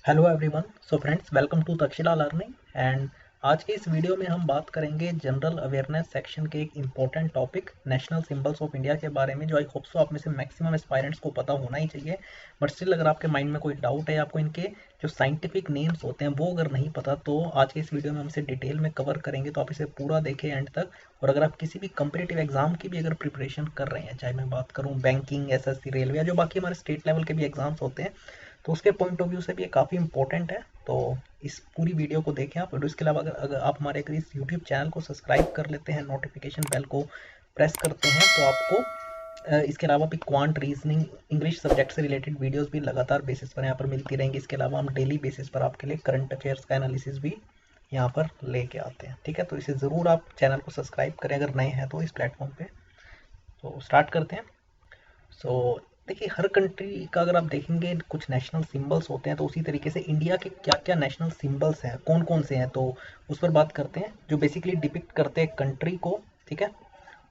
Hello everyone. So friends, welcome to Takshashila learning. And आज के इस वीडियो में हम बात करेंगे जनरल अवेयरनेस सेक्शन के एक important topic national symbols of India के बारे में, जो आई होप सो आप में से मैक्सिमम एस्पायरेंट्स को पता होना ही चाहिए। बट स्टिल अगर आपके माइंड में कोई डाउट है, आपको इनके जो साइंटिफिक नेम्स होते हैं वो अगर नहीं पता, तो आज के इस वीडियो में हम इसे डिटेल में कवर करेंगे। तो आप इसे पूरा देखें एंड तक। और अगर आप किसी भी कम्पिटिटिव एग्जाम की भी अगर प्रिपरेशन कर रहे हैं, चाहे मैं बात करूँ बैंकिंग, एसएससी, रेलवे या जो बाकी हमारे स्टेट लेवल के भी एग्जाम्स होते हैं, तो उसके पॉइंट ऑफ व्यू से भी ये काफ़ी इंपॉर्टेंट है। तो इस पूरी वीडियो को देखें आप। और इसके अलावा अगर आप हमारे अगर इस यूट्यूब चैनल को सब्सक्राइब कर लेते हैं, नोटिफिकेशन बेल को प्रेस करते हैं, तो आपको इसके अलावा भी क्वांट, रीजनिंग, इंग्लिश सब्जेक्ट से रिलेटेड वीडियोस भी लगातार बेसिस पर यहाँ पर मिलती रहेंगी। इसके अलावा हम डेली बेसिस पर आपके लिए करंट अफेयर्स का एनालिसिस भी यहाँ पर लेके आते हैं। ठीक है, तो इसे ज़रूर आप चैनल को सब्सक्राइब करें अगर नए हैं तो इस प्लेटफॉर्म पे। तो स्टार्ट करते हैं। सो देखिए, हर कंट्री का अगर आप देखेंगे कुछ नेशनल सिंबल्स होते हैं, तो उसी तरीके से इंडिया के क्या क्या नेशनल सिंबल्स हैं, कौन कौन से हैं, तो उस पर बात करते हैं, जो बेसिकली डिपिक्ट करते हैं कंट्री को। ठीक है,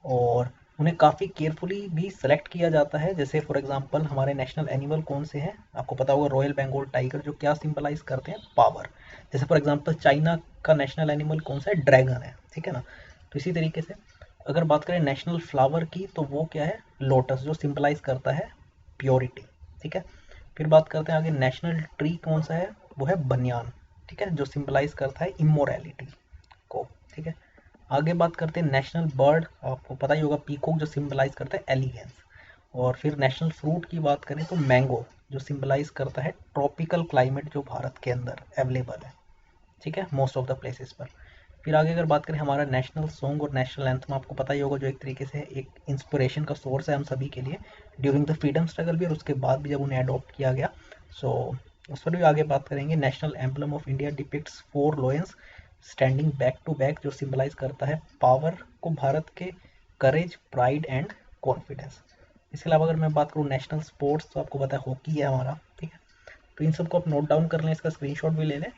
और उन्हें काफ़ी केयरफुली भी सेलेक्ट किया जाता है। जैसे फॉर एग्जांपल हमारे नेशनल एनिमल कौन से हैं, आपको पता होगा रॉयल बंगाल टाइगर, जो क्या सिंबलाइज करते हैं, पावर। जैसे फॉर एग्जांपल चाइना का नेशनल एनिमल कौन सा है, ड्रैगन है। ठीक है ना। तो इसी तरीके से अगर बात करें नेशनल फ्लावर की, तो वो क्या है, लोटस, जो सिंबलाइज करता है प्योरिटी। ठीक है। फिर बात करते हैं आगे, नेशनल ट्री कौन सा है, वो है बनियान। ठीक है, जो सिंबलाइज करता है इमोरैलिटी को। ठीक है। आगे बात करते हैं नेशनल बर्ड, आपको पता ही होगा पीकॉक, जो सिंबलाइज करता है एलिगेंस। और फिर नेशनल फ्रूट की बात करें तो मैंगो, जो सिंबलाइज करता है ट्रॉपिकल क्लाइमेट, जो भारत के अंदर अवेलेबल है। ठीक है, मोस्ट ऑफ द प्लेसेस पर। फिर आगे अगर बात करें हमारा नेशनल सॉन्ग और नेशनल एंथम, आपको पता ही होगा, जो एक तरीके से एक इंस्पिरेशन का सोर्स है हम सभी के लिए ड्यूरिंग द फ्रीडम स्ट्रगल भी, और उसके बाद भी जब उन्हें अडॉप्ट किया गया। सो उस पर भी आगे बात करेंगे। National emblem of India depicts 4 lions standing back to back, जो सिंबलाइज करता है पावर को, भारत के करेज, प्राइड एंड कॉन्फिडेंस। इसके अलावा अगर मैं बात करूँ नेशनल स्पोर्ट्स, तो आपको पता है हॉकी है हमारा। ठीक है, तो इन सबको आप नोट डाउन कर लें, इसका स्क्रीनशॉट भी ले लें।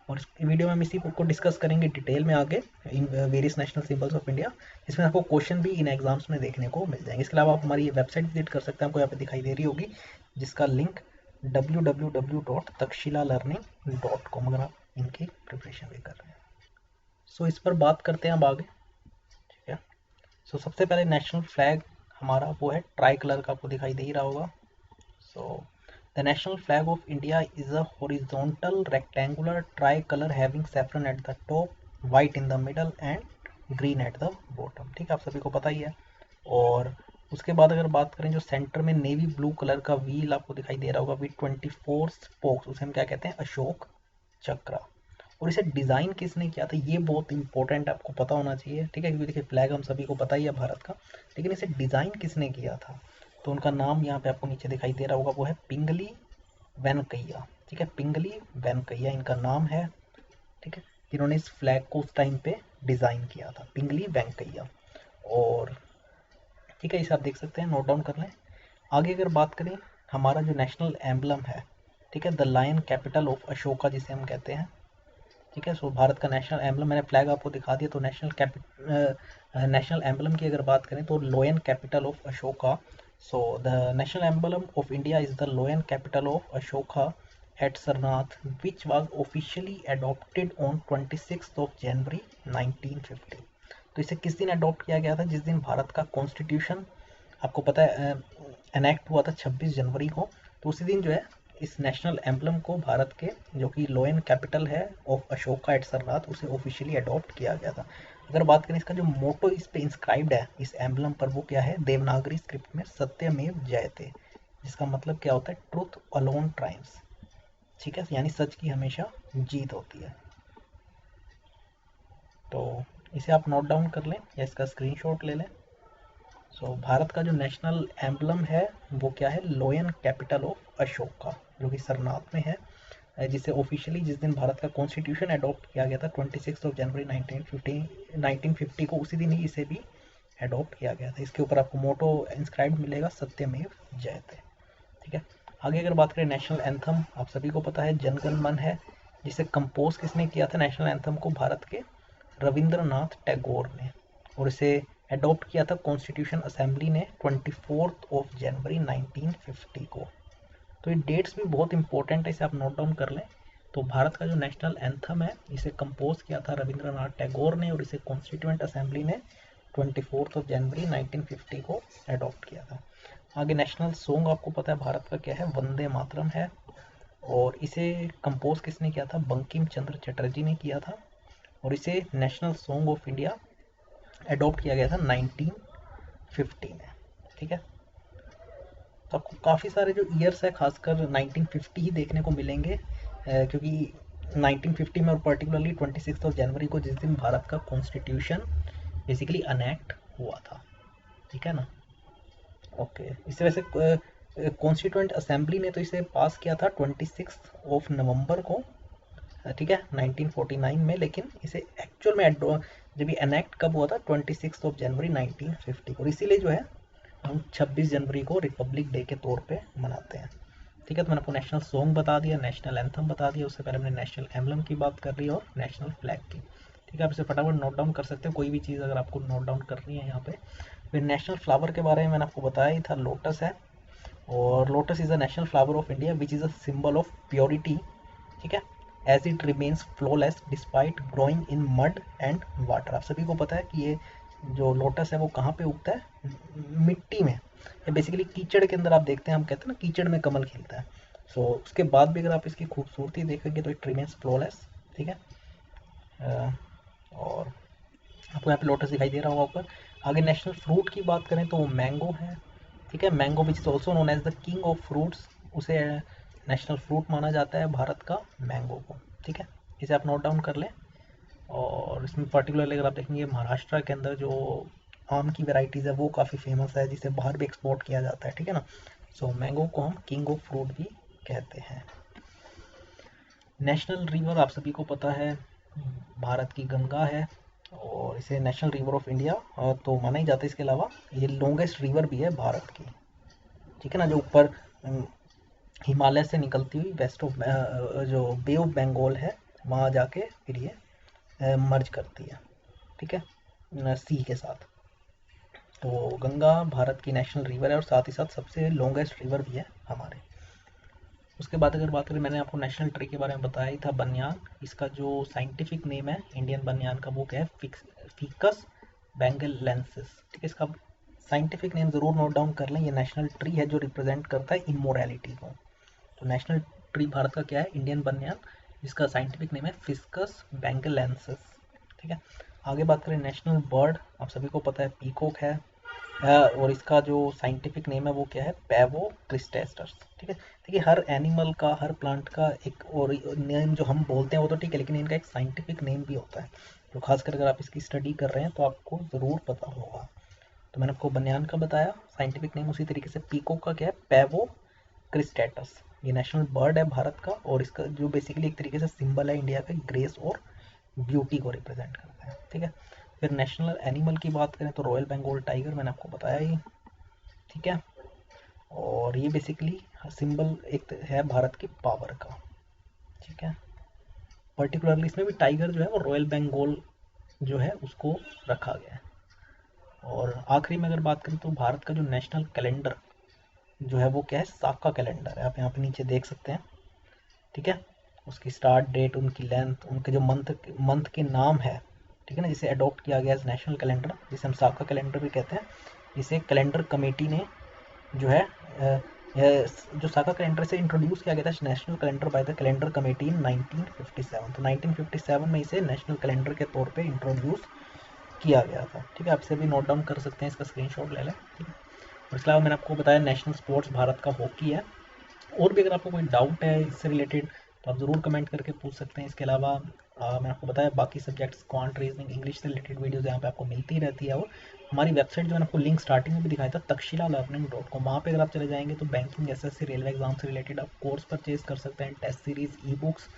और इस वीडियो में हम इसी को डिस्कस करेंगे डिटेल में आगे, in various national symbols of India. इसमें आपको क्वेश्चन भी इन एग्जाम्स में देखने को मिल जाएंगे। इसके अलावा आप हमारी ये वेबसाइट विजिट कर सकते हैं, आपको यहाँ पे दिखाई दे रही होगी, जिसका लिंक www.takshilalearning.com, अगर आप इनकी प्रिपरेशन भी कर रहे हैं। सो इस पर बात करते हैं अब आगे। ठीक है। सो सबसे पहले नेशनल फ्लैग हमारा वो है ट्राई कलर का, आपको दिखाई दे ही रहा होगा। So, the national flag of India is a horizontal rectangular tricolor having saffron at the top, white in the middle and green at the bottom। ठीक है, आप सभी को पता ही है। और उसके बाद अगर बात करें, जो सेंटर में नेवी ब्लू कलर का व्हील आपको दिखाई दे रहा होगा, विद 24 स्पोक्स, उसे हम क्या कहते हैं, अशोक चक्र। और इसे डिज़ाइन किसने किया था, ये बहुत इंपॉर्टेंट आपको पता होना चाहिए। ठीक है, क्योंकि देखिए फ्लैग हम सभी को पता ही है भारत का, लेकिन इसे डिज़ाइन किसने किया था, तो उनका नाम यहाँ पे आपको नीचे दिखाई दे रहा होगा, वो है पिंगली वेंकैया। ठीक है, पिंगली वेंकैया इनका नाम है। ठीक है, जिन्होंने इस फ्लैग को उस टाइम पे डिज़ाइन किया था, पिंगली वेंकैया। और ठीक है, इसे आप देख सकते हैं, नोट डाउन कर लें। आगे अगर बात करें, हमारा जो नेशनल एम्बलम है, ठीक है, the lion capital of Ashoka जिसे हम कहते हैं। ठीक है, सो भारत का नेशनल एम्बलम, मैंने फ्लैग आपको दिखा दिया। तो नेशनल एम्बलम की अगर बात करें, तो lion capital of Ashoka. So the national emblem of India is the lion capital of Ashoka at Sarnath, which was officially adopted on 26 January 1950। तो इसे किस दिन अडॉप्ट किया गया था, जिस दिन भारत का कॉन्स्टिट्यूशन, आपको पता है, एनेक्ट हुआ था 26 जनवरी को। तो उसी दिन जो है इस नेशनल एम्बलम को भारत के, जो कि लोयन कैपिटल है ऑफ अशोका एट सरनाथ, उसे ऑफिशियली अडॉप्ट किया गया था। अगर बात करें इसका जो मोटो इस पे इंस्क्राइब्ड है इस एम्बलम पर, वो क्या है, देवनागरी स्क्रिप्ट में सत्यमेव जयते, जिसका मतलब क्या होता है, ट्रुथ अलोन ट्राइम्स। ठीक है, यानी सच की हमेशा जीत होती है। तो इसे आप नोट डाउन कर लें या इसका स्क्रीनशॉट ले लें। सो भारत का जो नेशनल एम्बलम है वो क्या है, लोयन कैपिटल ऑफ अशोका, जो कि सरनाथ में है, जिसे ऑफिशियली जिस दिन भारत का कॉन्स्टिट्यूशन अडॉप्ट किया गया था 26 जनवरी 1950 को, उसी दिन ही इसे भी अडॉप्ट किया गया था। इसके ऊपर आपको मोटो इंस्क्राइब्ड मिलेगा, सत्यमेव जयते। ठीक है, आगे अगर बात करें नेशनल एंथम, आप सभी को पता है जनगण मन है, जिसे कंपोज किसने किया था नेशनल एंथम को, भारत के रविंद्रनाथ टैगोर ने। और इसे अडॉप्ट किया था कॉन्स्टिट्यूशन असेंबली ने 24 जनवरी 1950 को। तो ये डेट्स भी बहुत इंपॉर्टेंट है, इसे आप नोट डाउन कर लें। तो भारत का जो नेशनल एंथम है इसे कंपोज किया था रविंद्रनाथ टैगोर ने, और इसे कॉन्स्टिट्यूएंट असेंबली ने 24 जनवरी 1950 को अडॉप्ट किया था। आगे नेशनल सॉन्ग आपको पता है भारत का क्या है, वंदे मातरम है। और इसे कंपोज किसने किया था, बंकिम चंद्र चटर्जी ने किया था। और इसे national song of India adopt किया गया था 1950 में। ठीक है, तो आपको काफ़ी सारे जो ईयर्स है खासकर 1950 ही देखने को मिलेंगे, क्योंकि 1950 में और पर्टिकुलरली 26 जनवरी को जिस दिन भारत का कॉन्स्टिट्यूशन बेसिकली अनेक्ट हुआ था। ठीक है ना। ओके, इस वजह से कॉन्स्टिट्यूएंट असेंबली ने तो इसे पास किया था 26 को, ठीक है, 1949 में। लेकिन इसे एक्चुअल में जब ये एनेक्ट कब हुआ था, 26 जनवरी 1950 को। इसीलिए जो है हम 26 जनवरी को रिपब्लिक डे के तौर पे मनाते हैं। ठीक है, तो मैंने आपको नेशनल सॉन्ग बता दिया, नेशनल एंथम बता दिया, उससे पहले हमने नेशनल एम्बलम की बात कर ली और नेशनल फ्लैग की। ठीक है, आप इसे फटाफट नोट डाउन कर सकते हो, कोई भी चीज़ अगर आपको नोट डाउन करनी है यहाँ पे। फिर नेशनल फ्लावर के बारे में मैंने आपको बताया ही था, लोटस है। और lotus is a national flower of India which is a symbol of purity. ठीक है, as it remains flawless despite growing in mud and water. आप सभी को पता है कि ये जो लोटस है वो कहाँ पे उगता है, मिट्टी में, या बेसिकली कीचड़ के अंदर। आप देखते हैं, हम कहते हैं ना कीचड़ में कमल खिलता है। सो उसके बाद भी अगर आप इसकी खूबसूरती देखेंगे तो इट रिमेन्स फ्लोलेस। ठीक है, और आपको यहाँ पे लोटस दिखाई दे रहा होगा ऊपर। आगे नेशनल फ्रूट की बात करें तो वो मैंगो है। ठीक है, mango which is also known as the king of fruits, उसे नेशनल फ्रूट माना जाता है भारत का, मैंगो को। ठीक है, इसे आप नोट डाउन कर लें। और इसमें पर्टिकुलरली अगर आप देखेंगे महाराष्ट्र के अंदर जो आम की वेराइटीज़ है वो काफ़ी फेमस है, जिसे बाहर भी एक्सपोर्ट किया जाता है। ठीक है ना। सो मैंगो को हम किंग ऑफ फ्रूट भी कहते हैं। नेशनल रिवर आप सभी को पता है भारत की गंगा है, और इसे नेशनल रिवर ऑफ इंडिया तो माना ही जाता है। इसके अलावा ये लॉन्गेस्ट रिवर भी है भारत की। ठीक है ना, जो ऊपर हिमालय से निकलती हुई वेस्ट ऑफ जो बे ऑफ बंगाल है वहाँ जाके फिर ये मर्ज करती है। ठीक है, सी के साथ। तो गंगा भारत की नेशनल रिवर है और साथ ही साथ सबसे लॉन्गेस्ट रिवर भी है हमारे। उसके बाद अगर बात करें, मैंने आपको नेशनल ट्री के बारे में बताया ही था, बनियान। इसका जो साइंटिफिक नेम है इंडियन बनियान का वो क्या है, फिकस बेंगलेंसिस। ठीक है, इसका साइंटिफिक नेम ज़रूर नोट डाउन कर लें। ये नेशनल ट्री है जो रिप्रेजेंट करता है इमोरलिटी को। तो नेशनल ट्री भारत का क्या है, इंडियन बनियान, जिसका साइंटिफिक नेम है फिस्कस बेंगलेंसिस। ठीक है, आगे बात करें नेशनल बर्ड, आप सभी को पता है पीकॉक है। और इसका जो साइंटिफिक नेम है वो क्या है, पैवो क्रिस्टेस्टर्स। ठीक है, देखिए हर एनिमल का, हर प्लांट का एक और नेम जो हम बोलते हैं वो तो ठीक है, लेकिन इनका एक साइंटिफिक नेम भी होता है, तो खासकर अगर आप इसकी स्टडी कर रहे हैं तो आपको ज़रूर पता होगा। तो मैंने आपको बनियान का बताया साइंटिफिक नेम, उसी तरीके से पीकॉक का क्या है, पैवो क्रिस्टेटस। ये नेशनल बर्ड है भारत का, और इसका जो बेसिकली एक तरीके से सिंबल है इंडिया का, ग्रेस और ब्यूटी को रिप्रेजेंट करता है। ठीक है, फिर नेशनल एनिमल की बात करें तो रॉयल बंगाल टाइगर, मैंने आपको बताया ही। ठीक है, और ये बेसिकली सिंबल एक है भारत की पावर का। ठीक है, पर्टिकुलरली इसमें भी टाइगर जो है वो रॉयल बंगाल जो है उसको रखा गया है। और आखिरी में अगर बात करें तो भारत का जो नेशनल कैलेंडर जो है वो क्या है, साका कैलेंडर है। आप यहाँ पे नीचे देख सकते हैं। ठीक है, उसकी स्टार्ट डेट, उनकी लेंथ, उनके जो मंथ के नाम है। ठीक है ना, जिसे अडॉप्ट किया गया है नेशनल कैलेंडर, जिसे हम साका कैलेंडर भी कहते हैं। इसे कैलेंडर कमेटी ने जो है जो साका कैलेंडर से इंट्रोड्यूस किया गया था national calendar by the calendar committee in 1957। तो 1957 में इसे नेशनल कैलेंडर के तौर पे इंट्रोड्यूस किया गया था। ठीक है, आप इसे भी नोट डाउन कर सकते हैं, इसका स्क्रीनशॉट ले लें। ठीक है, और इसके अलावा मैंने आपको बताया नेशनल स्पोर्ट्स भारत का हॉकी है। और भी अगर आपको कोई डाउट है इससे रिलेटेड तो आप ज़रूर कमेंट करके पूछ सकते हैं। इसके अलावा मैंने आपको बताया बाकी सब्जेक्ट्स, क्वांट, रीजनिंग, इंग्लिश से रिलेटेड वीडियोज़ यहाँ पे आपको मिलती रहती है। और हमारी वेबसाइट जो मैंने आपको लिंक स्टार्टिंग में भी दिखाया था, takshilalearning.com, वहाँ पे अगर आप चले जाएंगे तो बैंकिंग, एसएससी, रेलवे एग्जाम से रिलेटेड आप कोर्स परचेज कर सकते हैं, टेस्ट सीरीज, ई बुक्स।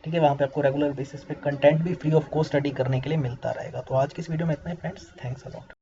ठीक है, वहाँ पे आपको रेगुलर बेसिस पे कंटेंट भी फ्री ऑफ कॉस्ट स्टडी करने के लिए मिलता रहेगा। तो आज की इस वीडियो में इतना ही फ्रेंड्स, थैंक्स अ लॉट।